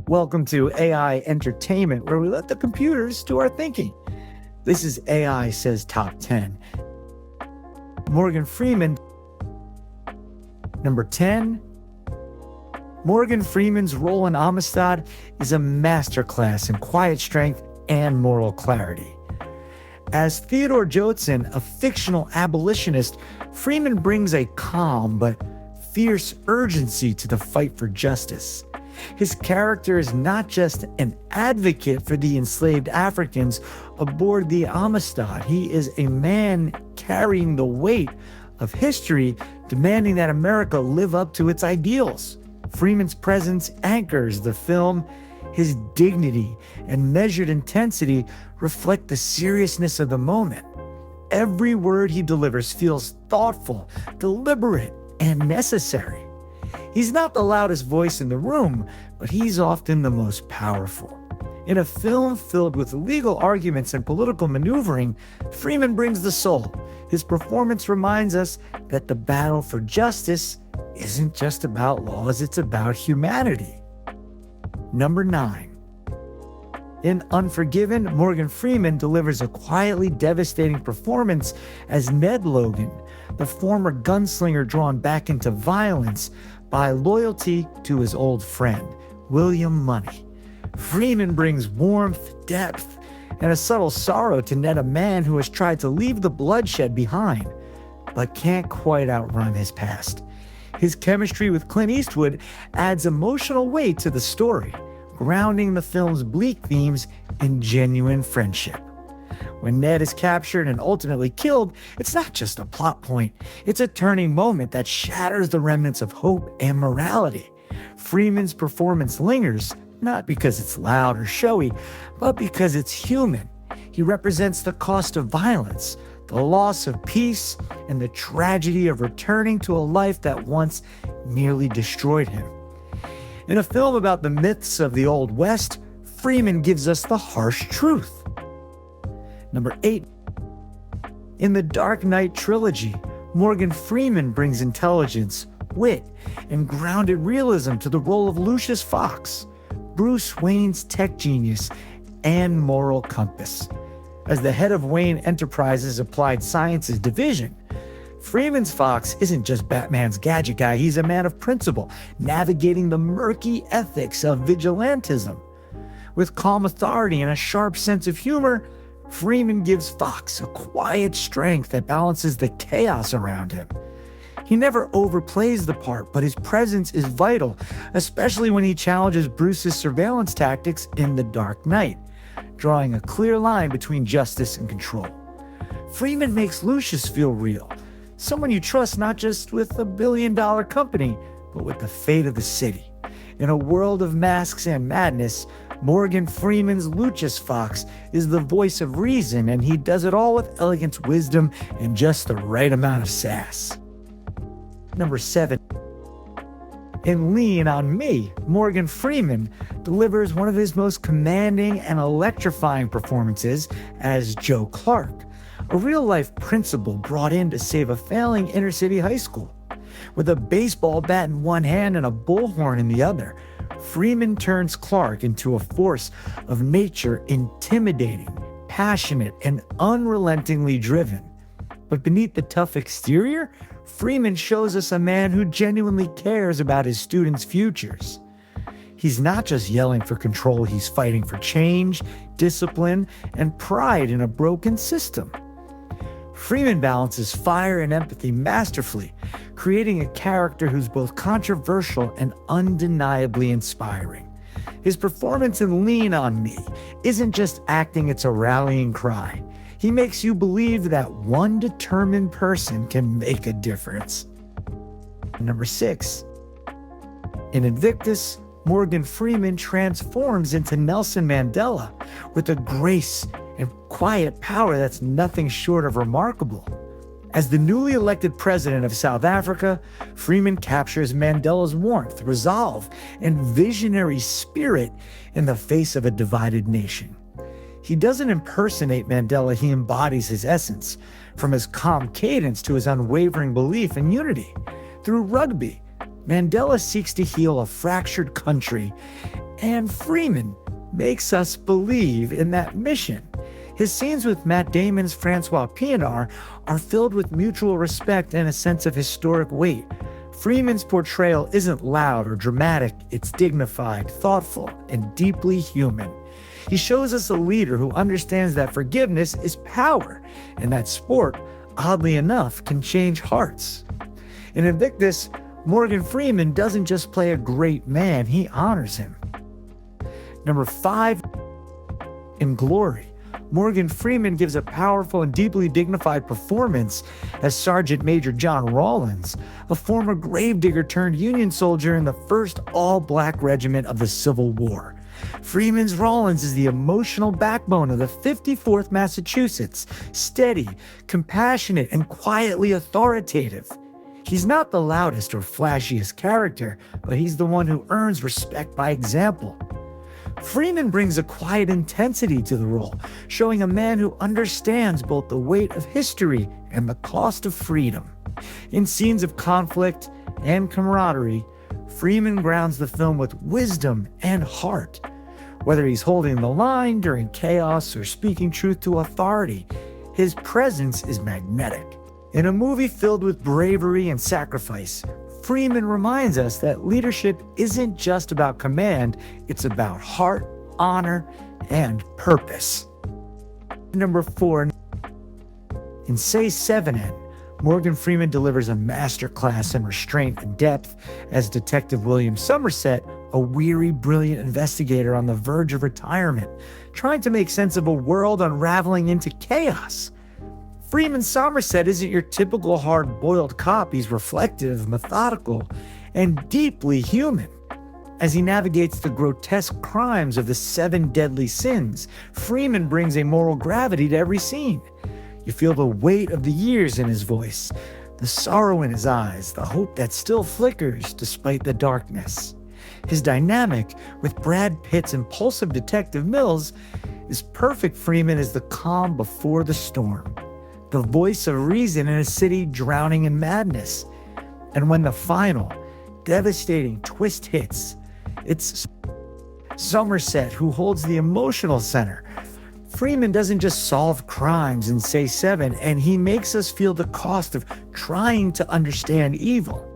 Welcome to AI Entertainment, where we let the computers do our thinking. This is AI Says Top 10. Morgan Freeman. Number 10. Morgan Freeman's role in Amistad is a masterclass in quiet strength and moral clarity. As Theodore Jotson, a fictional abolitionist, Freeman brings a calm but fierce urgency to the fight for justice. His character is not just an advocate for the enslaved Africans aboard the Amistad. He is a man carrying the weight of history, demanding that America live up to its ideals. Freeman's presence anchors the film. His dignity and measured intensity reflect the seriousness of the moment. Every word he delivers feels thoughtful, deliberate, and necessary. He's not the loudest voice in the room, but he's often the most powerful. In a film filled with legal arguments and political maneuvering, Freeman brings the soul. His performance reminds us that the battle for justice isn't just about laws, it's about humanity. Number 9. In Unforgiven, Morgan Freeman delivers a quietly devastating performance as Ned Logan, the former gunslinger drawn back into violence by loyalty to his old friend, William Money. Freeman brings warmth, depth, and a subtle sorrow to Ned, a man who has tried to leave the bloodshed behind, but can't quite outrun his past. His chemistry with Clint Eastwood adds emotional weight to the story, grounding the film's bleak themes in genuine friendship. When Ned is captured and ultimately killed, it's not just a plot point, it's a turning moment that shatters the remnants of hope and morality. Freeman's performance lingers, not because it's loud or showy, but because it's human. He represents the cost of violence, the loss of peace, and the tragedy of returning to a life that once nearly destroyed him. In a film about the myths of the Old West, Freeman gives us the harsh truth. Number 8. In the Dark Knight trilogy, Morgan Freeman brings intelligence, wit, and grounded realism to the role of Lucius Fox, Bruce Wayne's tech genius and moral compass. As the head of Wayne Enterprises' Applied Sciences division, Freeman's Fox isn't just Batman's gadget guy, he's a man of principle, navigating the murky ethics of vigilantism. With calm authority and a sharp sense of humor, Freeman gives Fox a quiet strength that balances the chaos around him. He never overplays the part, but his presence is vital, especially when he challenges Bruce's surveillance tactics in The Dark Knight, drawing a clear line between justice and control. Freeman makes Lucius feel real, someone you trust not just with a billion-dollar company, but with the fate of the city. In a world of masks and madness, Morgan Freeman's Lucius Fox is the voice of reason, and he does it all with elegance, wisdom, and just the right amount of sass. Number 7. In Lean on Me, Morgan Freeman delivers one of his most commanding and electrifying performances as Joe Clark, a real-life principal brought in to save a failing inner-city high school. With a baseball bat in one hand and a bullhorn in the other, Freeman turns Clark into a force of nature, intimidating, passionate, and unrelentingly driven. But beneath the tough exterior, Freeman shows us a man who genuinely cares about his students' futures. He's not just yelling for control, he's fighting for change, discipline, and pride in a broken system. Freeman balances fire and empathy masterfully, creating a character who's both controversial and undeniably inspiring. His performance in Lean on Me isn't just acting, it's a rallying cry. He makes you believe that one determined person can make a difference. Number 6. In Invictus, Morgan Freeman transforms into Nelson Mandela with a grace and quiet power that's nothing short of remarkable. As the newly elected president of South Africa, Freeman captures Mandela's warmth, resolve, and visionary spirit in the face of a divided nation. He doesn't impersonate Mandela, he embodies his essence, from his calm cadence to his unwavering belief in unity. Through rugby, Mandela seeks to heal a fractured country And Freeman makes us believe in that mission. His scenes with Matt Damon's Francois Pienaar are filled with mutual respect and a sense of historic weight. Freeman's portrayal isn't loud or dramatic, it's dignified, thoughtful, and deeply human. He shows us a leader who understands that forgiveness is power, and that sport, oddly enough, can change hearts. In Invictus, Morgan Freeman doesn't just play a great man, he honors him. Number 5, in Glory, Morgan Freeman gives a powerful and deeply dignified performance as Sergeant Major John Rawlins, a former gravedigger turned Union soldier in the 1st All-Black Regiment of the Civil War. Freeman's Rawlins is the emotional backbone of the 54th Massachusetts, steady, compassionate, and quietly authoritative. He's not the loudest or flashiest character, but he's the one who earns respect by example. Freeman brings a quiet intensity to the role, showing a man who understands both the weight of history and the cost of freedom. In scenes of conflict and camaraderie, Freeman grounds the film with wisdom and heart. Whether he's holding the line during chaos or speaking truth to authority, his presence is magnetic. In a movie filled with bravery and sacrifice, Freeman reminds us that leadership isn't just about command, it's about heart, honor, and purpose. Number 4, in Say 7N, Morgan Freeman delivers a masterclass in restraint and depth as Detective William Somerset, a weary, brilliant investigator on the verge of retirement, trying to make sense of a world unraveling into chaos. Freeman Somerset isn't your typical hard-boiled cop. He's reflective, methodical, and deeply human. As he navigates the grotesque crimes of the 7 deadly sins, Freeman brings a moral gravity to every scene. You feel the weight of the years in his voice, the sorrow in his eyes, the hope that still flickers despite the darkness. His dynamic with Brad Pitt's impulsive Detective Mills is perfect. Freeman is the calm before the storm, the voice of reason in a city drowning in madness. And when the final, devastating twist hits, it's Somerset who holds the emotional center. Freeman doesn't just solve crimes in Say 7, and he makes us feel the cost of trying to understand evil.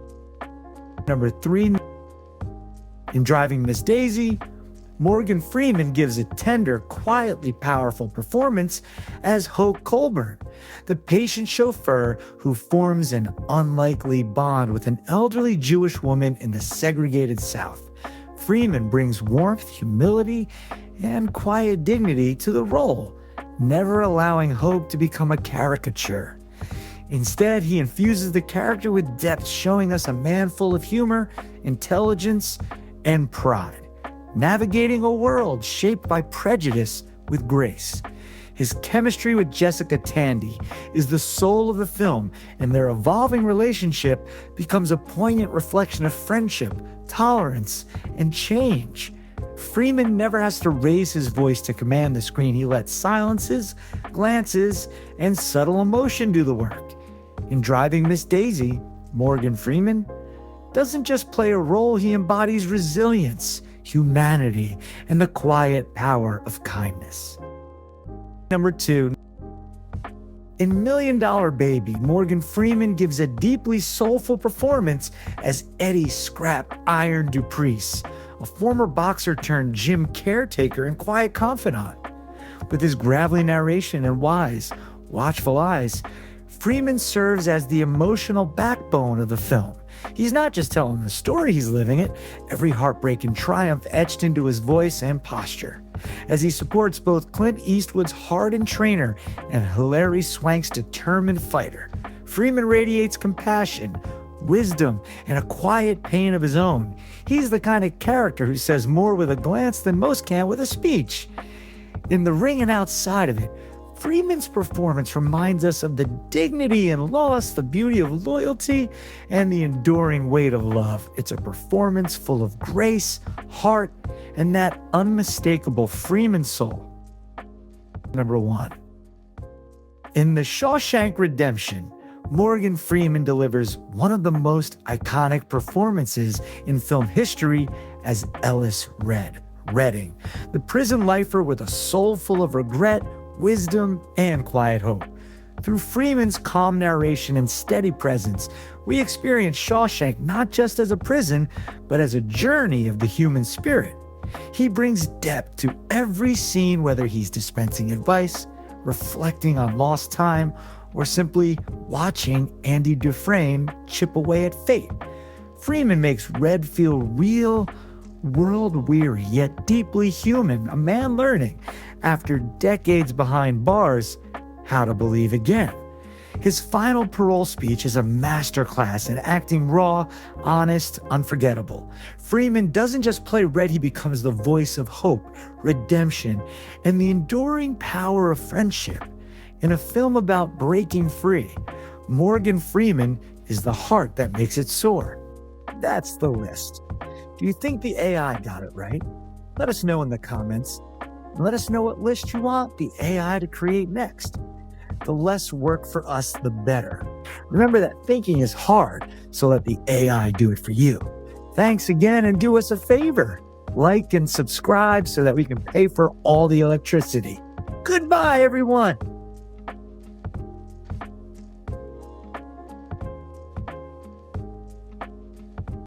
Number 3, in Driving Miss Daisy, Morgan Freeman gives a tender, quietly powerful performance as Hoke Colburn, the patient chauffeur who forms an unlikely bond with an elderly Jewish woman in the segregated South. Freeman brings warmth, humility, and quiet dignity to the role, never allowing Hope to become a caricature. Instead, he infuses the character with depth, showing us a man full of humor, intelligence, and pride, navigating a world shaped by prejudice with grace. His chemistry with Jessica Tandy is the soul of the film, and their evolving relationship becomes a poignant reflection of friendship, tolerance, and change. Freeman never has to raise his voice to command the screen. He lets silences, glances, and subtle emotion do the work. In Driving Miss Daisy, Morgan Freeman doesn't just play a role, he embodies resilience, humanity, and the quiet power of kindness. Number 2, in $1 Million Baby, Morgan Freeman gives a deeply soulful performance as Eddie "Scrap Iron" Dupreece, a former boxer turned gym caretaker and quiet confidant. With his gravelly narration and wise, watchful eyes, Freeman serves as the emotional backbone of the film. He's not just telling the story, he's living it, every heartbreak and triumph etched into his voice and posture. As he supports both Clint Eastwood's hardened trainer and Hilary Swank's determined fighter, Freeman radiates compassion, wisdom, and a quiet pain of his own. He's the kind of character who says more with a glance than most can with a speech. In the ring and outside of it, Freeman's performance reminds us of the dignity and loss, the beauty of loyalty, and the enduring weight of love. It's a performance full of grace, heart, and that unmistakable Freeman soul. Number 1. In The Shawshank Redemption, Morgan Freeman delivers one of the most iconic performances in film history as Ellis Red, Redding, the prison lifer with a soul full of regret, wisdom, and quiet hope. Through Freeman's calm narration and steady presence, we experience Shawshank not just as a prison, but as a journey of the human spirit. He brings depth to every scene, whether he's dispensing advice, reflecting on lost time, or simply watching Andy Dufresne chip away at fate. Freeman makes Red feel real, world-weary, yet deeply human, a man learning, after decades behind bars, how to believe again. His final parole speech is a masterclass in acting raw, honest, unforgettable. Freeman doesn't just play Red, he becomes the voice of hope, redemption, and the enduring power of friendship. In a film about breaking free, Morgan Freeman is the heart that makes it soar. That's the list. Do you think the AI got it right? Let us know in the comments. And let us know what list you want the AI to create next. The less work for us, the better. Remember that thinking is hard, so let the AI do it for you. Thanks again, and do us a favor. Like and subscribe so that we can pay for all the electricity. Goodbye, everyone.